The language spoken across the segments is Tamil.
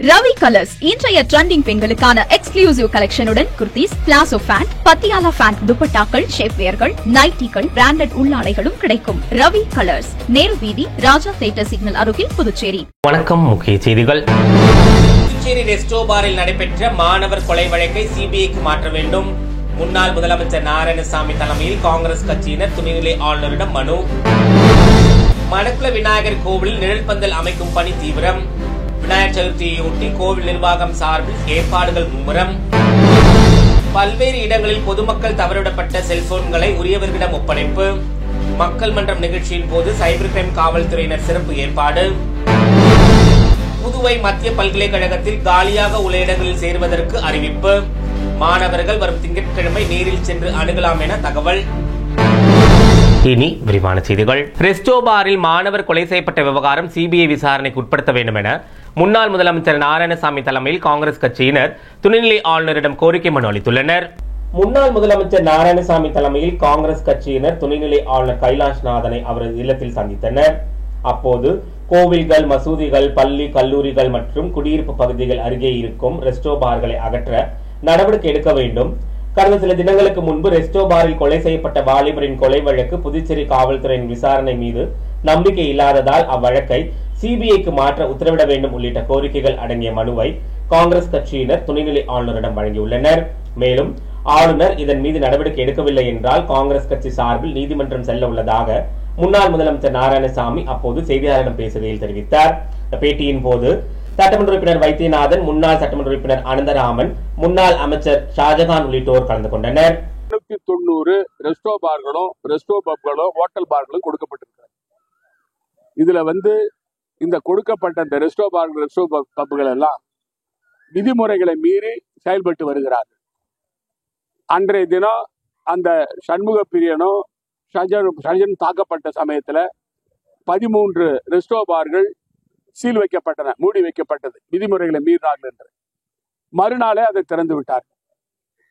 ரவி கலர்ஸ் இன்றைய ட்ரெண்டிங் பெண்களுக்கான எக்ஸ்க்ளூசிவ் கலெக்ஷனுடன் kurtis, palazzo pant, Patiala pant, துப்பட்டாக்கள், ஷேப்வேர்கள், நைட்டிகள், பிராண்டட் உள்ளாடைகளும் கிடைக்கும். ரவி கலர்ஸ், நேரு வீதி, ராஜா தியேட்டர் சிக்னல் அருகில், புதுச்சேரி. வணக்கம். முக்கிய செய்திகள். புதுச்சேரி ரெஸ்டோ பாரில் நடைபெற்ற மாணவர் கொலை வழக்கை சிபிஐக்கு மாற்ற வேண்டும். முன்னாள் முதலமைச்சர் நாராயணசாமி தலைமையில் காங்கிரஸ் கட்சியினர் துணைநிலை ஆளுநரிடம் மனு. மணக்குள விநாயகர் கோவிலில் நிழல் பந்தல் அமைக்கும் பணி தீவிரம். விநாயகர் சதுர்த்தியையொட்டி கோவில் நிர்வாகம் சார்பில் ஏற்பாடுகள் மும்முரம். பல்வேறு இடங்களில் பொதுமக்கள் தவறவிடப்பட்ட செல்போன்களை உரியவர்களிடம் ஒப்படைப்பு. மக்கள் மன்றம் நிகழ்ச்சியின் போது சைபர் கிரைம் காவல்துறையினர் சிறப்பு ஏற்பாடு. புதுவை மத்திய பல்கலைக்கழகத்தில் காலியாக உள்ள இடங்களில் சேர்வதற்கு அறிவிப்பு. மாணவர்கள் வரும் திங்கட்கிழமை நேரில் சென்று அணுகலாம் என தகவல். இனி விரிவான செய்திகள். ரெஸ்டோ பாரில் மாணவர் கொலை செய்யப்பட்ட விவகாரம் சிபிஐ விசாரணைக்கு உட்படுத்த வேண்டும் என முன்னாள் முதலமைச்சர் நாராயணசாமி தலைமையில் காங்கிரஸ் கட்சியினர் துணைநிலை ஆளுநரிடம் கோரிக்கை மனு அளித்துள்ளனர். முன்னாள் முதலமைச்சர் நாராயணசாமி தலைமையில் காங்கிரஸ் கட்சியினர் துணைநிலை ஆளுநர் கைலாஷ்நாதனை அவரது இல்லத்தில் சந்தித்தனர். அப்போது கோவில்கள், மசூதிகள், பள்ளி, கல்லூரிகள் மற்றும் குடியிருப்பு பகுதிகள் அருகே இருக்கும் ரெஸ்டோ பார்களை அகற்ற நடவடிக்கை எடுக்க வேண்டும். கடந்த சில தினங்களுக்கு முன்பு ரெஸ்டோ பாரில் கொலை செய்யப்பட்ட வாலிபரின் கொலை வழக்கு புதுச்சேரி காவல்துறையின் விசாரணை மீது நம்பிக்கை இல்லாததால் அவ்வழக்கை சிபிஐக்கு மாற்ற உத்தரவிட வேண்டும் உள்ளிட்ட கோரிக்கைகள் அடங்கிய மனுவை காங்கிரஸ் கட்சியினர் துணைநிலை ஆளுநரிடம் வழங்கியுள்ளனர். மேலும் ஆளுநர் இதன் மீது நடவடிக்கை எடுக்கவில்லை என்றால் காங்கிரஸ் கட்சி சார்பில் நீதிமன்றம் செல்ல உள்ளதாக முன்னாள் முதலமைச்சர் நாராயணசாமி அப்போது செய்தியாளரிடம் பேசுகையில் தெரிவித்தார். பேட்டியின் போது சட்டமன்ற உறுப்பினர் வைத்தியநாதன், முன்னாள் சட்டமன்ற உறுப்பினர் அனந்தராமன், முன்னாள் அமைச்சர் ஷாஜகான் உள்ளிட்டோர் கலந்து கொண்டனர். 190 ரெஸ்டோ பார்களும், ரெஸ்டோ பப்களும், ஹோட்டல் பார்களும் கொடுக்கப்பட்டிருக்கிறது. இதுல இந்த கொடுக்கப்பட்ட இந்த ரெஸ்டோ பார்கள், ரெஸ்டோ பப்புகள் எல்லாம் விதிமுறைகளை மீறி செயல்பட்டு வருகிறார்கள். அன்றைய தினம் அந்த சண்முக பிரியனும் ஷஜன் தாக்கப்பட்ட சமயத்துல 13 ரெஸ்டோ பார்கள் சீல் வைக்கப்பட்டன, மூடி வைக்கப்பட்டது, விதிமுறைகளை மீறினார்கள் என்று. மறுநாளே அதை திறந்து விட்டார்கள்.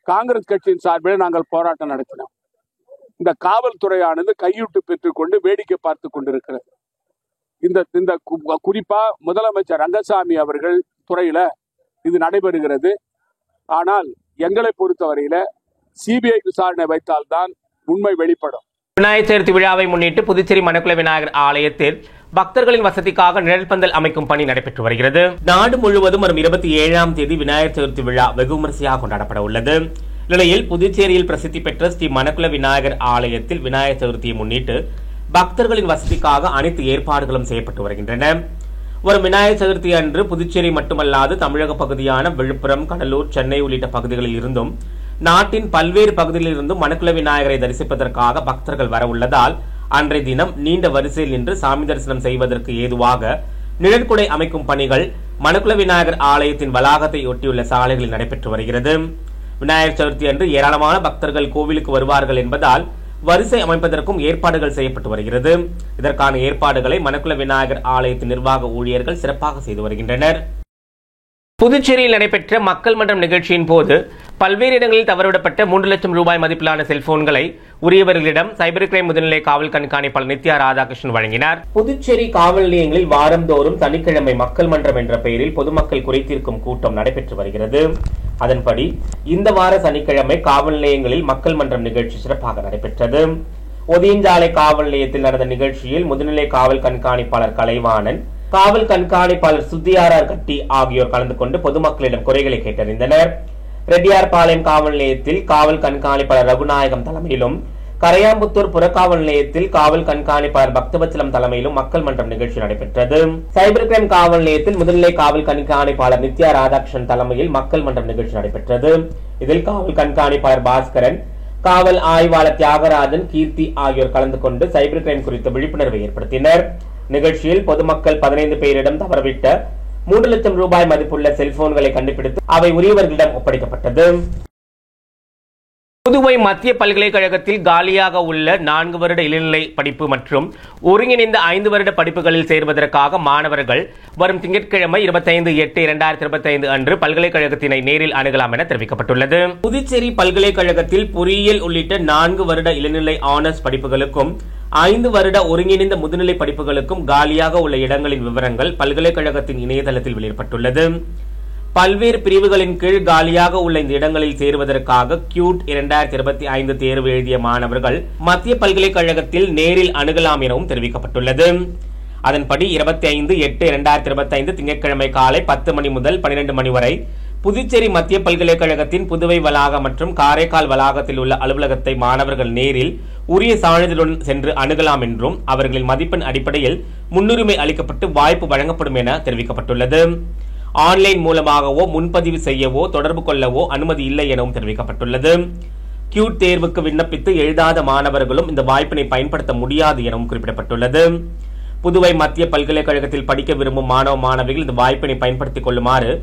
காங்கிரஸ் கட்சியின் சார்பில் நாங்கள் போராட்டம் நடத்தினோம். இந்த காவல்துறையானது கையூட்டு பெற்றுக்கொண்டு வேடிக்கை பார்த்து கொண்டிருக்கிறது. இந்த குறிப்பா முதலமைச்சர் ரங்கசாமி அவர்கள் துறையில இது நடைபெறுகிறது. ஆனால் எங்களை பொறுத்தவரையில சிபிஐ விசாரணை வைத்தால்தான் உண்மை வெளிப்படும். விநாயகர் சதுர்த்தி விழாவை முன்னிட்டு புதுச்சேரி மணக்குள விநாயகர் ஆலயத்தில் பக்தர்களின் வசதிக்காக நிழல் பந்தல் அமைக்கும் பணி நடைபெற்று வருகிறது. நாடு முழுவதும் வரும் 27ஆம் தேதி விநாயகர் சதுர்த்தி விழா வெகு விமரிசையாக கொண்டாடப்பட உள்ளது. நிலையில் புதுச்சேரியில் பிரசித்தி பெற்ற ஸ்ரீ மணக்குள விநாயகர் ஆலயத்தில் விநாயகர் சதுர்த்தியை முன்னிட்டு பக்தர்களின் வசதிக்காக அனைத்து ஏற்பாடுகளும் செய்யப்பட்டு வருகின்றன. வரும் விநாயகர் சதுர்த்தி அன்று புதுச்சேரி மட்டுமல்லாது தமிழக பகுதியான விழுப்புரம், கடலூர், சென்னை உள்ளிட்ட பகுதிகளில் இருந்தும் நாட்டின் பல்வேறு பகுதிகளில் இருந்தும் மணக்குள விநாயகரை தரிசிப்பதற்காக பக்தர்கள் வர உள்ளதால் அன்றைய தினம் நீண்ட வரிசையில் நின்று சாமி தரிசனம் செய்வதற்கு ஏதுவாக நிழற்குடை அமைக்கும் பணிகள் மணக்குள விநாயகர் ஆலயத்தின் வளாகத்தை ஒட்டியுள்ள சாலைகளில் நடைபெற்று வருகிறது. விநாயகர் சதுர்த்தி அன்று ஏராளமான பக்தர்கள் கோவிலுக்கு வருவார்கள் என்பதால் வரிசை அமைப்பதற்கும் ஏற்பாடுகள் செய்யப்பட்டு வருகிறது. இதற்கான ஏற்பாடுகளை மணக்குள விநாயகர் ஆலயத்தின் நிர்வாக ஊழியர்கள் சிறப்பாக செய்து வருகின்றனர். புதுச்சேரியில் நடைபெற்ற மக்கள் மன்றம் நிகழ்ச்சியின் போது பல்வேறு இடங்களில் தவறவிடப்பட்ட 3 லட்சம் ரூபாய் மதிப்பிலான செல்போன்களை உரியவர்களிடம் சைபர் கிரைம் முதுநிலை காவல் கண்காணிப்பாளர் நித்யா ராதாகிருஷ்ணன் வழங்கினார். புதுச்சேரி காவல் நிலையங்களில் வாரந்தோறும் சனிக்கிழமை மக்கள் மன்றம் என்ற பெயரில் பொதுமக்கள் குறைதீர்க்கும் கூட்டம் நடைபெற்று வருகிறது. அதன்படி இந்த வார சனிக்கிழமை காவல் நிலையங்களில் மக்கள் மன்றம் நிகழ்ச்சி சிறப்பாக நடைபெற்றது. ஒதியஞ்சாலை காவல் நிலையத்தில் நடந்த நிகழ்ச்சியில் முதுநிலை காவல் கண்காணிப்பாளர் கலைவாணன், காவல் கண்காணிப்பாளர் சுத்தியாரார் கட்டி ஆகியோர் கலந்து கொண்டு பொதுமக்களிடம் குறைகளை கேட்டறிந்தனர். ரெட்டியார்பாளையம் காவல் நிலையத்தில் காவல் கண்காணிப்பாளர் ரகுநாயகம் தலைமையிலும், கரையாம்புத்தூர் புறக்காவல் நிலையத்தில் காவல் கண்காணிப்பாளர் பக்தவச்சலம் தலைமையிலும் மக்கள் மன்றம் நிகழ்ச்சி நடைபெற்றது. சைபர் கிரைம் காவல் நிலையத்தில் முதுநிலை காவல் கண்காணிப்பாளர் நித்யா ராதாகிருஷ்ணன் தலைமையில் மக்கள் மன்றம் நிகழ்ச்சி நடைபெற்றது. இதில் காவல் கண்காணிப்பாளர் பாஸ்கரன், காவல் ஆய்வாளர் தியாகராஜன், கீர்த்தி ஆகியோர் கலந்து கொண்டு சைபர் கிரைம் குறித்த விழிப்புணர்வை ஏற்படுத்தினர். நிகழ்ச்சியில் பொதுமக்கள் 15 பேரிடம் தவறவிட்ட 3 லட்சம் ரூபாய் மதிப்புள்ள செல்போன்களை கண்டுபிடித்து அவை உரியவர்களிடம் ஒப்படைக்கப்பட்டது. புதுவை மத்திய பல்கலைக்கழகத்தில் காலியாக உள்ள 4 வருட இளநிலை படிப்பு மற்றும் ஒருங்கிணைந்த 5 வருட படிப்புகளில் சேர்வதற்காக மாணவர்கள் வரும் திங்கட்கிழமை 25/8/2025 அன்று பல்கலைக்கழகத்தினை நேரில் அணுகலாம் என தெரிவிக்கப்பட்டுள்ளது. புதுச்சேரி பல்கலைக்கழகத்தில் பொறியியல் உள்ளிட்ட 4 வருட இளநிலை ஆனர்ஸ் படிப்புகளுக்கும் 5 வருட ஒருங்கிணைந்த முதுநிலை படிப்புகளுக்கும் காலியாக உள்ள இடங்களின் விவரங்கள் பல்கலைக்கழகத்தின் இணையதளத்தில் வெளியிடப்பட்டுள்ளது. பல்வேறு பிரிவுகளின் கீழ் காலியாக உள்ள இந்த இடங்களில் சேருவதற்காக கியூட் 2025 தேர்வு எழுதிய மாணவர்கள் மத்திய பல்கலைக்கழகத்தில் நேரில் அணுகலாம் எனவும் தெரிவிக்கப்பட்டுள்ளது. அதன்படி 25/8/2025 திங்கட்கிழமை காலை 10 மணி முதல் 12 மணி வரை புதுச்சேரி மத்திய பல்கலைக்கழகத்தின் புதுவை வளாகம் மற்றும் காரைக்கால் வளாகத்தில் உள்ள அலுவலகத்தை மாணவர்கள் நேரில் உரிய சான்றிதழுடன் சென்று அணுகலாம் என்றும் அவர்களின் மதிப்பெண் அடிப்படையில் முன்னுரிமை அளிக்கப்பட்டு வாய்ப்பு வழங்கப்படும் என தெரிவிக்கப்பட்டுள்ளது. ஆன்லைன் மூலமாகவோ முன்பதிவு செய்யவோ தொடர்பு கொள்ளவோ அனுமதி இல்லை எனவும் தெரிவிக்கப்பட்டுள்ளது. கியூட் தேர்வுக்கு விண்ணப்பித்து எழுதாத மாணவர்களும் இந்த வாய்ப்பினை பயன்படுத்த முடியாது எனவும் குறிப்பிடப்பட்டுள்ளது. புதுவை மத்திய பல்கலைக்கழகத்தில் படிக்க விரும்பும் மாணவ மாணவிகள் இந்த வாய்ப்பினை பயன்படுத்திக் கொள்ளுமாறு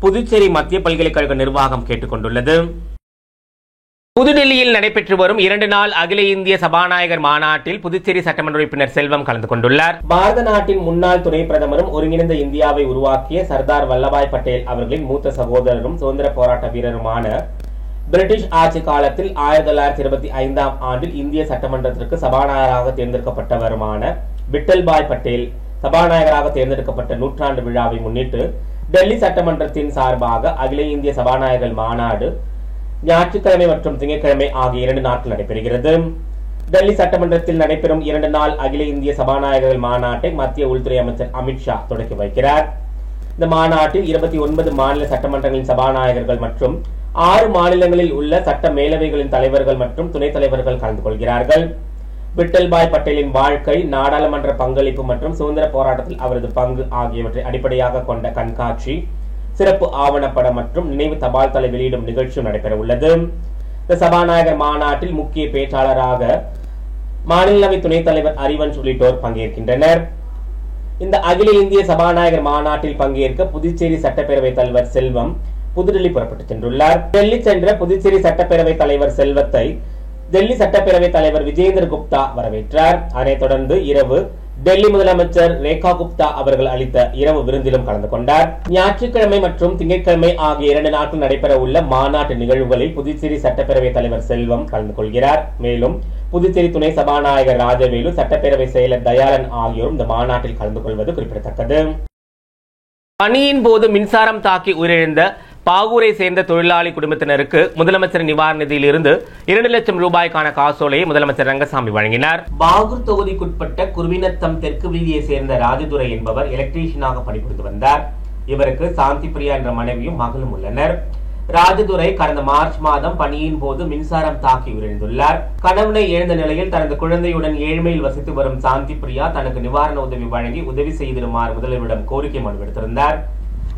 புதுச்சேரி மத்திய பல்கலைக்கழக நிர்வாகம் கேட்டுக் கொண்டுள்ளது. புதுடெல்லியில் நடைபெற்று வரும் 2 நாள் அகில இந்திய சபாநாயகர் மாநாட்டில் புதுச்சேரி சட்டமன்ற உறுப்பினர் செல்வம் கலந்து கொண்டுள்ளார். பாரத நாட்டின் முன்னாள் துணை பிரதமரும் ஒருங்கிணைந்த இந்தியாவை உருவாக்கிய சர்தார் வல்லபாய் பட்டேல் அவர்களின் மூத்த சகோதரரும் சுதந்திர போராட்ட வீரருமான பிரிட்டிஷ் ஆட்சி காலத்தில் 1925ஆம் ஆண்டில் இந்திய சட்டமன்றத்திற்கு சபாநாயகராக தேர்ந்தெடுக்கப்பட்டவருமான விட்டல்பாய் பட்டேல் சபாநாயகராக தேர்ந்தெடுக்கப்பட்ட 100ஆண்டு விழாவை முன்னிட்டு டெல்லி சட்டமன்றத்தின் சார்பாக அகில இந்திய சபாநாயகர் மாநாடு ஞாயிற்றுக்கிழமை மற்றும் திங்கட்கிழமை ஆகிய 2 நாட்கள் நடைபெறுகிறது. டெல்லி சட்டமன்றத்தில் நடைபெறும் 2 நாள் அகில இந்திய சபாநாயகர்கள் மாநாட்டை மத்திய உள்துறை அமைச்சர் அமித்ஷா தொடங்கி வைக்கிறார். இந்த மாநாட்டில் 29 மாநில சட்டமன்றங்களின் சபாநாயகர்கள் மற்றும் 6 மாநிலங்களில் உள்ள சட்ட மேலவைகளின் தலைவர்கள் மற்றும் துணைத் தலைவர்கள் கலந்து கொள்கிறார்கள். விட்டல்பாய் பட்டேலின் வாழ்க்கை, நாடாளுமன்ற பங்களிப்பு மற்றும் சுதந்திர போராட்டத்தில் அவரது பங்கு ஆகியவற்றை அடிப்படையாக கொண்ட கண்காட்சி, சிறப்பு ஆவணப்படம் மற்றும் நினைவு தபால் தலை வெளியிடும் நிகழ்ச்சியும் நடைபெற உள்ளது. இந்த சபாநாயகர் மாநாட்டில் முக்கிய பேச்சாளராக மாநிலங்களவை துணைத் தலைவர் ஹரிவன்ஷ் உள்ளிட்டோர் பங்கேற்கின்றனர். இந்த அகில இந்திய சபாநாயகர் மாநாட்டில் பங்கேற்க புதுச்சேரி சட்டப்பேரவைத் தலைவர் செல்வம் புதுடெல்லி புறப்பட்டு சென்றுள்ளார். டெல்லி சென்ற புதுச்சேரி சட்டப்பேரவைத் தலைவர் செல்வத்தை டெல்லி சட்டப்பேரவைத் தலைவர் விஜேந்திர குப்தா வரவேற்றார். அதனைத் தொடர்ந்து இரவு டெல்லி முதலமைச்சர் ரேகா குப்தா அவர்கள் அளித்த இரவு விருந்திலும் கலந்து கொண்டார். ஞாயிற்றுக்கிழமை மற்றும் திங்கட்கிழமை ஆகிய 2 நாட்கள் நடைபெற உள்ள மாநாட்டு நிகழ்வுகளில் புதுச்சேரி சட்டப்பேரவைத் தலைவர் செல்வம் கலந்து கொள்கிறார். மேலும் புதுச்சேரி துணை சபாநாயகர் ராஜவேலு, சட்டப்பேரவை செயலர் தயாளன் ஆகியோரும் இந்த மாநாட்டில் கலந்து கொள்வது குறிப்பிடத்தக்கது. பணியின் போது மின்சாரம் தாக்கி உயிரிழந்த பாகூரை சேர்ந்த தொழிலாளி குடும்பத்தினருக்கு முதலமைச்சர் நிவாரண நிதியிலிருந்து 2 லட்சம் ரூபாய்க்கான காசோலையை முதலமைச்சர் ரங்கசாமி வழங்கினார். பாகூர் தொகுதிக்குட்பட்ட குருவினத்தம் தெற்கு வீதியை சேர்ந்த ராஜதுரை என்பவர் எலக்ட்ரீஷியனாக பணிபுரிந்து வந்தார். இவருக்கு சாந்தி பிரியா என்ற மனைவியும் மகளும் உள்ளனர். ராஜதுரை கடந்த மார்ச் மாதம் பணியின் போது மின்சாரம் தாக்கி உயிரிழந்துள்ளார். கணவனை இழந்த நிலையில் தனது குழந்தையுடன் ஏழ்மையில் வசித்து வரும் சாந்தி பிரியா தனக்கு நிவாரண உதவி வழங்கி உதவி செய்திருமாறு முதல்வரிடம் கோரிக்கை மனு விடுத்திருந்தார்.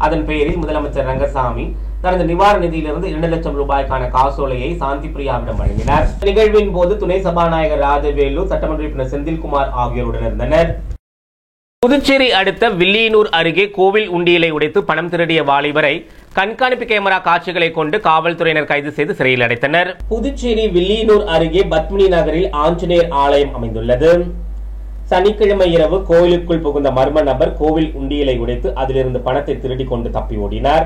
அதன் பெயரில் முதலமைச்சர் ரங்கசாமி தனது நிவாரண நிதியிலிருந்து 2 லட்சம் ரூபாய்க்கான காசோலையை சாந்தி பிரியாவிடம் வழங்கினார். நிகழ்வின் போது துணை சபாநாயகர் ராஜவேலு, சட்டமன்ற உறுப்பினர் செந்தில்குமார் ஆகியோருடன் இருந்தனர். புதுச்சேரி அடுத்த வில்லியனூர் அருகே கோவில் உண்டியலை உடைத்து பணம் திருடிய வாலிபரை கண்காணிப்பு கேமரா காட்சிகளை கொண்டு காவல்துறையினர் கைது செய்து சிறையில் அடைத்தனர். புதுச்சேரி வில்லியனூர் அருகே பத்மினி நகரில் ஆஞ்சநேயர் ஆலயம் அமைந்துள்ளது. சனிக்கிழமை இரவு கோவிலுக்குள் புகுந்த மர்ம நபர் கோவில் உண்டியலை உடைத்து அதிலிருந்து பணத்தை திருடி கொண்டு தப்பி ஓடினார்.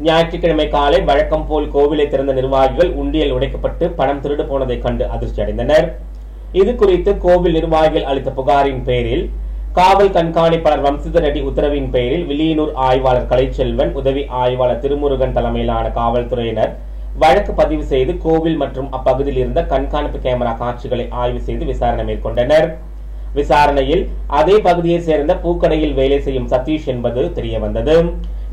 ஞாயிற்றுக்கிழமை காலை வழக்கம் போல் கோவிலை திறந்த நிர்வாகிகள் உண்டியல் உடைக்கப்பட்டு பணம் திருடு போனதை கண்டு அதிர்ச்சி அடைந்தனர். இது குறித்து கோவில் நிர்வாகிகள் அளித்த புகாரின் பேரில் காவல் கண்காணிப்பாளர் வம்சிதர் ரெட்டி உத்தரவின் பெயரில் வில்லியனூர் ஆய்வாளர் கலைச்செல்வன், உதவி ஆய்வாளர் திருமுருகன் தலைமையிலான காவல்துறையினர் வழக்கு பதிவு செய்து கோவில் மற்றும் அப்பகுதியில் இருந்த கண்காணிப்பு கேமரா காட்சிகளை ஆய்வு செய்து விசாரணை மேற்கொண்டனர். விசாரணையில் அதே பகுதியை சேர்ந்த பூக்கடையில் வேலை செய்யும் சதீஷ் என்பது தெரிய வந்தது.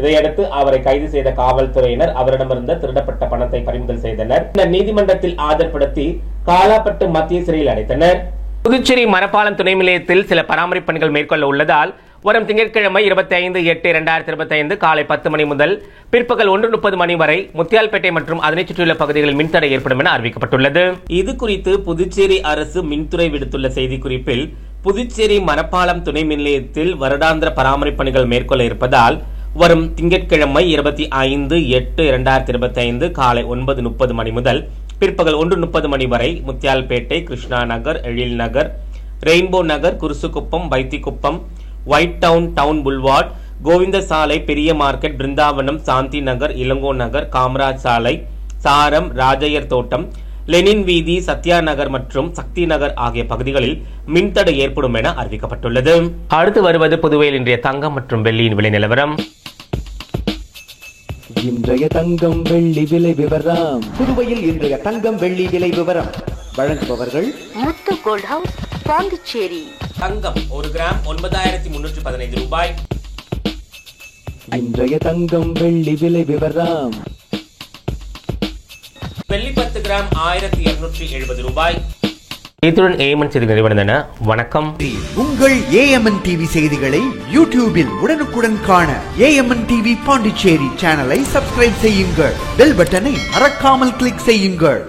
இதையடுத்து அவரை கைது செய்த காவல்துறையினர் அவரிடமிருந்த திருடப்பட்ட பணத்தை பறிமுதல் செய்தனர். நீதிமன்றத்தில் ஆஜர்படுத்தி காலாப்பட்டு மத்திய சிறையில் அடைத்தனர். புதுச்சேரி மரப்பாலம் துணை நிலையத்தில் சில பராமரிப்பு பணிகள் மேற்கொள்ள உள்ளதால் வரும் திங்கட்கிழமை 25/8/2025 காலை 10 மணி முதல் பிற்பகல் 1:30 மணி வரை முத்தியால்பேட்டை மற்றும் அதனை சுற்றியுள்ள பகுதிகளில் மின்தடை ஏற்படும் என அறிவிக்கப்பட்டுள்ளது. இது குறித்து புதுச்சேரி அரசு மின்துறை விடுத்துள்ள செய்திக்குறிப்பில், புதுச்சேரி மரப்பாலம் துணை மின் நிலையத்தில் வருடாந்திர பராமரிப்பு பணிகள் மேற்கொள்ள இருப்பதால் வரும் திங்கட்கிழமை 25/8/2025 காலை 9:30 மணி முதல் பிற்பகல் 1:30 மணி வரை Muthialpet, Krishna Nagar, Ezhil Nagar, rainbow Nagar, Kurusukuppam, Vaithikuppam, white town, town boulevard, Govinda Salai, பெரிய மார்க்கெட், பிருந்தாவனம், சாந்தி நகர், இளங்கோ நகர், காமராஜ் சாலை, சாரம், ராஜையர் தோட்டம், லெனின் வீதி, சத்யா நகர் மற்றும் சக்தி நகர் ஆகிய பகுதிகளில் மின்தடை ஏற்படும் என அறிவிக்கப்பட்டுள்ளது. அடுத்து வருவது புதுவையில் இன்றைய தங்கம் மற்றும் வெள்ளியின் விலை நிலவரம். இன்றைய தங்கம் வெள்ளி விலை விவரம். புதுவையில் இன்றைய தங்கம் வெள்ளி விலை விவரம் வழங்குபவர்கள் முத்து கோல்ட் ஹவுஸ், பாண்டிச்சேரி. தங்கம் 1 கிராம் 9315 ரூபாய். இன்றைய தங்கம் வெள்ளி விலை விவரம். வெள்ளி 10 கிராம் 1270 ரூபாய். இத்துடன் ஏஎம்என் செய்திகள் நிறைவடைந்தன. வணக்கம். உங்கள் ஏஎம்என் டிவி செய்திகளை யூடியூபில் உடனுக்குடன் காண ஏஎம்என் டிவி பாண்டிச்சேரி சேனலை சப்ஸ்கிரைப் செய்யுங்கள். பெல் பட்டனை மறக்காமல் கிளிக் செய்யுங்கள்.